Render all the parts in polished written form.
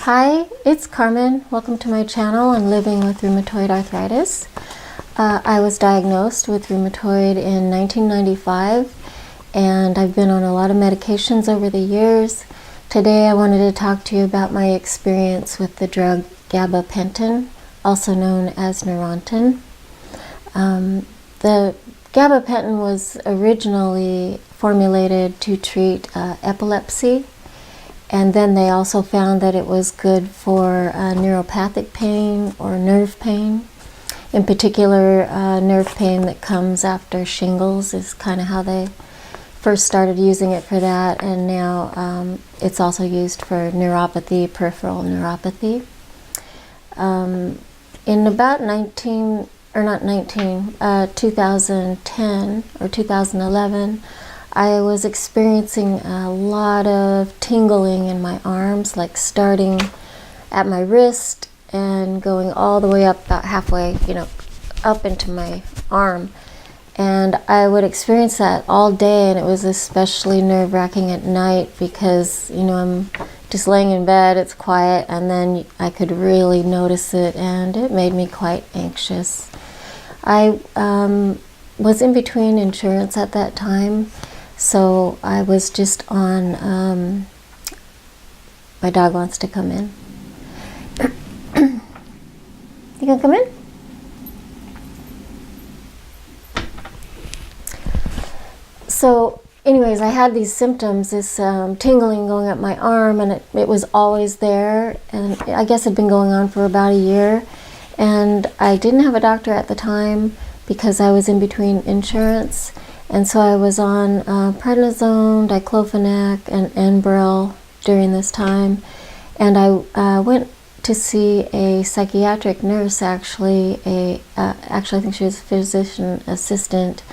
Hi, it's Carmen. Welcome to my channel on living with rheumatoid arthritis. I was diagnosed with rheumatoid in 1995 and I've been on a lot of medications over the years. Today I wanted to talk to you about my experience with the drug Gabapentin, also known as Neurontin. The Gabapentin was originally formulated to treat epilepsy. And then they also found that it was good for neuropathic pain or nerve pain. In particular, nerve pain that comes after shingles is kind of how they first started using it for that. And now it's also used for neuropathy, peripheral neuropathy. In about 2010 or 2011, I was experiencing a lot of tingling in my arms, like starting at my wrist and going all the way up about halfway, up into my arm. And I would experience that all day, and it was especially nerve-wracking at night because, I'm just laying in bed, it's quiet, and then I could really notice it, and it made me quite anxious. I was in between insurance at that time. So I was just on, my dog wants to come in. You gonna come in? So anyways, I had these symptoms, this tingling going up my arm, and it was always there. And I guess it had been going on for about a year. And I didn't have a doctor at the time because I was in between insurance. And so I was on prednisone, diclofenac, and Enbrel during this time. And I went to see a psychiatric nurse, actually I think she was a physician assistant.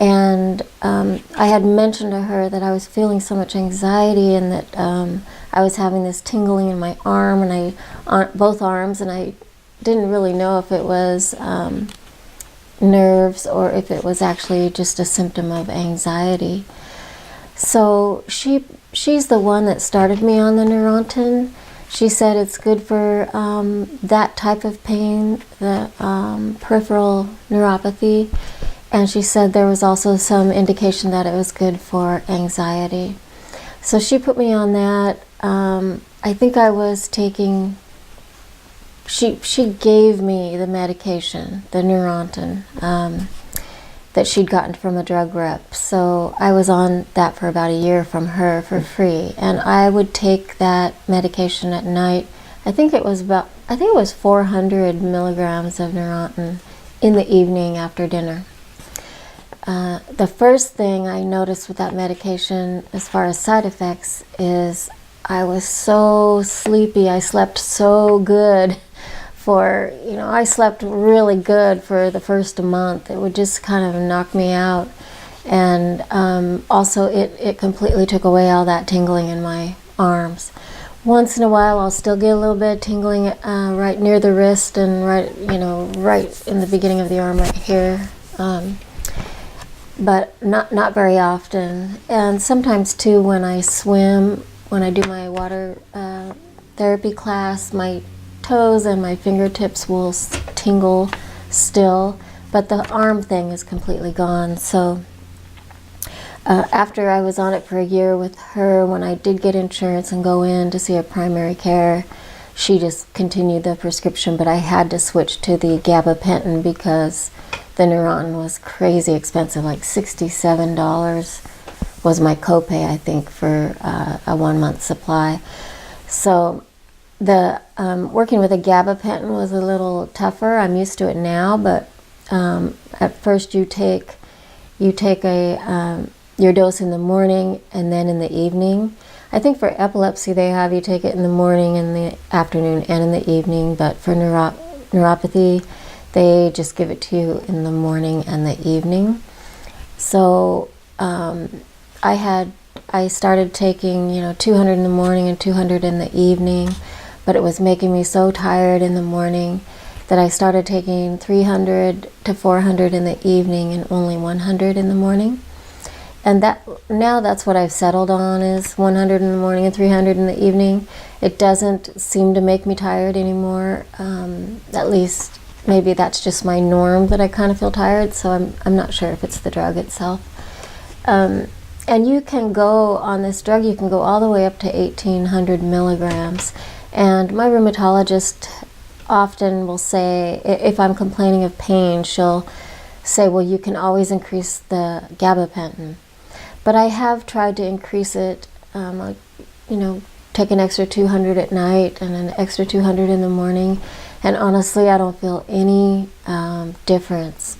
And I had mentioned to her that I was feeling so much anxiety and that I was having this tingling in my arm and both arms, and I didn't really know if it was nerves or if it was actually just a symptom of anxiety. So she's the one that started me on the Neurontin. She said it's good for that type of pain, the peripheral neuropathy, and she said there was also some indication that it was good for anxiety. So she put me on that. I think I was taking She gave me the medication, the Neurontin, that she'd gotten from a drug rep. So I was on that for about a year from her for free. And I would take that medication at night. I think it was 400 milligrams of Neurontin in the evening after dinner. The first thing I noticed with that medication as far as side effects is I was so sleepy. I slept so good. I slept really good for the first month. It would just kind of knock me out. And also it completely took away all that tingling in my arms. Once in a while I'll still get a little bit of tingling right near the wrist and right in the beginning of the arm right here. But not very often. And sometimes too when I swim, when I do my water therapy class, my toes and my fingertips will tingle still, but the arm thing is completely gone. So after I was on it for a year with her, when I did get insurance and go in to see a primary care, she just continued the prescription, but I had to switch to the Gabapentin because the Neurontin was crazy expensive, like $67 was my copay, I think, for a 1 month supply. So the working with a Gabapentin was a little tougher. I'm used to it now, but at first you take your dose in the morning and then in the evening. I think for epilepsy they have you take it in the morning, in the afternoon, and in the evening. But for neuropathy, they just give it to you in the morning and the evening. So I started taking 200 in the morning and 200 in the evening. But it was making me so tired in the morning that I started taking 300 to 400 in the evening and only 100 in the morning. and that's what I've settled on, is 100 in the morning and 300 in the evening. It doesn't seem to make me tired anymore. At least maybe that's just my norm, that I kind of feel tired. So I'm not sure if it's the drug itself. And you can go on this drug, you can go all the way up to 1,800 milligrams. And my rheumatologist often will say, if I'm complaining of pain, she'll say, well, you can always increase the gabapentin. But I have tried to increase it, take an extra 200 at night and an extra 200 in the morning. And honestly, I don't feel any difference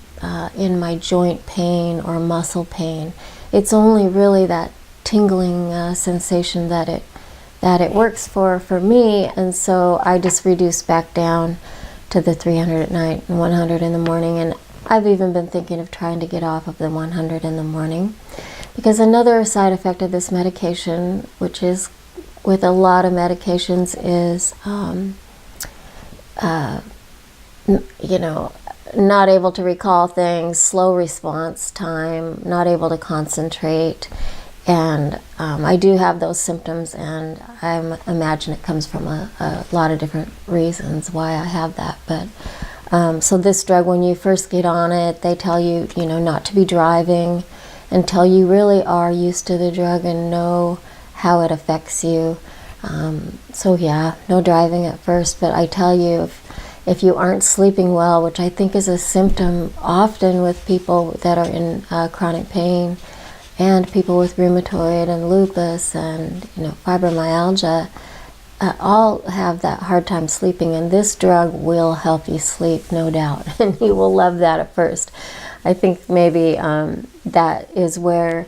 in my joint pain or muscle pain. It's only really that tingling sensation that it works for me, and so I just reduce back down to the 300 at night and 100 in the morning. And I've even been thinking of trying to get off of the 100 in the morning, because another side effect of this medication, which is with a lot of medications, is not able to recall things, slow response time, not able to concentrate. And I do have those symptoms, and I imagine it comes from a lot of different reasons why I have that. But so this drug, when you first get on it, they tell you, not to be driving until you really are used to the drug and know how it affects you. So yeah, no driving at first, but I tell you, if you aren't sleeping well, which I think is a symptom often with people that are in chronic pain, and people with rheumatoid and lupus and fibromyalgia, all have that hard time sleeping, and this drug will help you sleep, no doubt. And you will love that at first. I think maybe that is where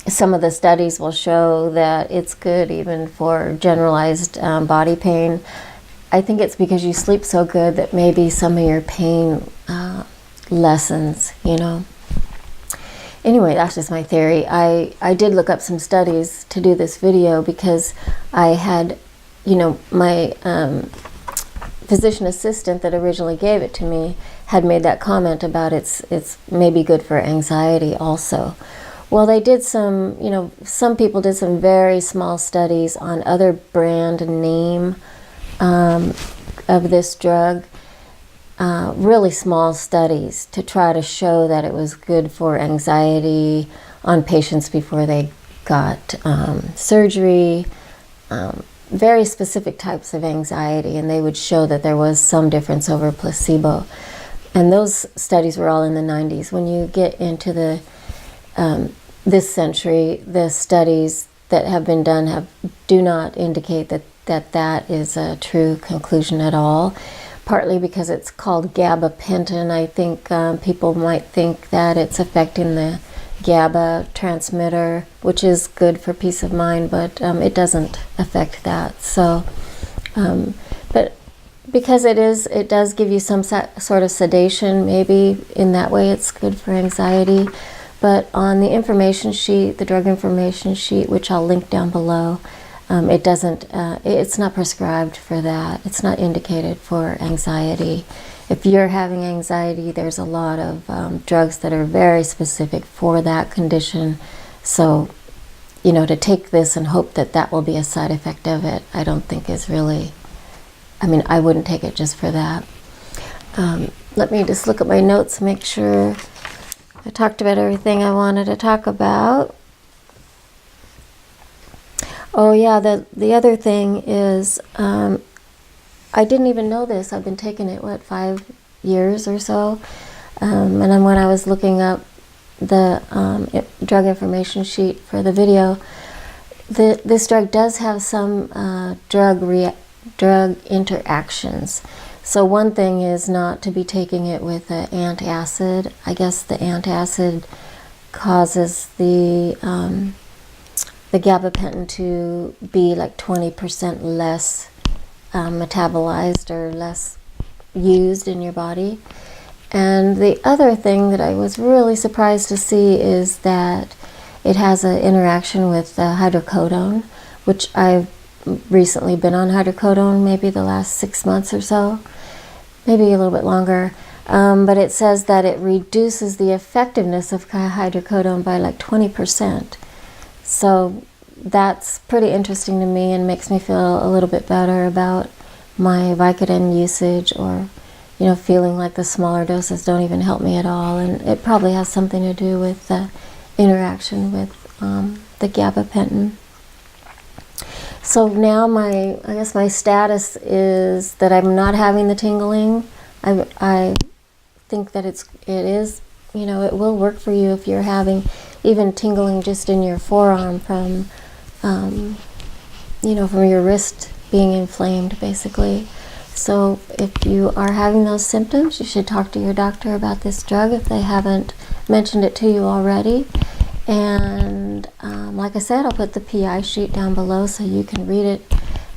some of the studies will show that it's good even for generalized body pain. I think it's because you sleep so good that maybe some of your pain lessens, Anyway, that's just my theory. I did look up some studies to do this video, because I had, my physician assistant that originally gave it to me had made that comment about it's maybe good for anxiety also. Well, they did some people did some very small studies on other brand name of this drug. Really small studies to try to show that it was good for anxiety on patients before they got surgery, very specific types of anxiety, and they would show that there was some difference over placebo. And those studies were all in the 90s. When you get into the this century, the studies that have been done do not indicate that is a true conclusion at all. Partly because it's called gabapentin. I think people might think that it's affecting the GABA transmitter, which is good for peace of mind, but it doesn't affect that. So, but because it does give you some sort of sedation, maybe in that way it's good for anxiety. But on the information sheet, the drug information sheet, which I'll link down below, it doesn't, it's not prescribed for that. It's not indicated for anxiety. If you're having anxiety, there's a lot of drugs that are very specific for that condition. So, to take this and hope that will be a side effect of it, I don't think is really, I wouldn't take it just for that. Let me just look at my notes, make sure I talked about everything I wanted to talk about. Oh yeah, the other thing is, I didn't even know this. I've been taking it, 5 years or so? And then when I was looking up the drug information sheet for the video, this drug does have some drug interactions. So one thing is not to be taking it with an antacid. I guess the antacid causes the gabapentin to be like 20% less metabolized or less used in your body. And the other thing that I was really surprised to see is that it has an interaction with hydrocodone, which I've recently been on hydrocodone, maybe the last 6 months or so, maybe a little bit longer. But it says that it reduces the effectiveness of hydrocodone by like 20%. So that's pretty interesting to me and makes me feel a little bit better about my Vicodin usage, or feeling like the smaller doses don't even help me at all. And it probably has something to do with the interaction with the gabapentin. So now I guess my status is that I'm not having the tingling. I think that it will work for you if you're having even tingling just in your forearm from your wrist being inflamed, basically. So if you are having those symptoms, you should talk to your doctor about this drug if they haven't mentioned it to you already. And like I said, I'll put the PI sheet down below so you can read it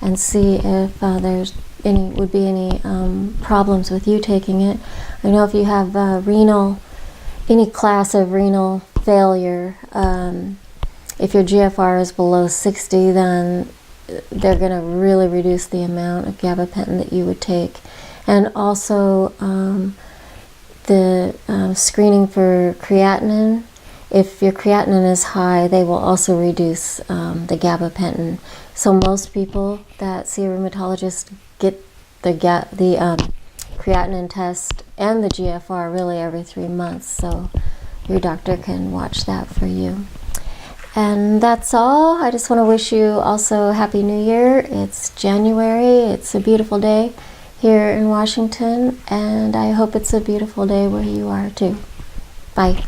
and see if would be any problems with you taking it. I know if you have any class of renal failure, if your GFR is below 60, then they're going to really reduce the amount of gabapentin that you would take. And also the screening for creatinine. If your creatinine is high, they will also reduce the gabapentin. So most people that see a rheumatologist get the creatinine test and the GFR really every 3 months. So your doctor can watch that for you. And that's all. I just want to wish you also Happy New Year. It's January. It's a beautiful day here in Washington, and I hope it's a beautiful day where you are too. Bye.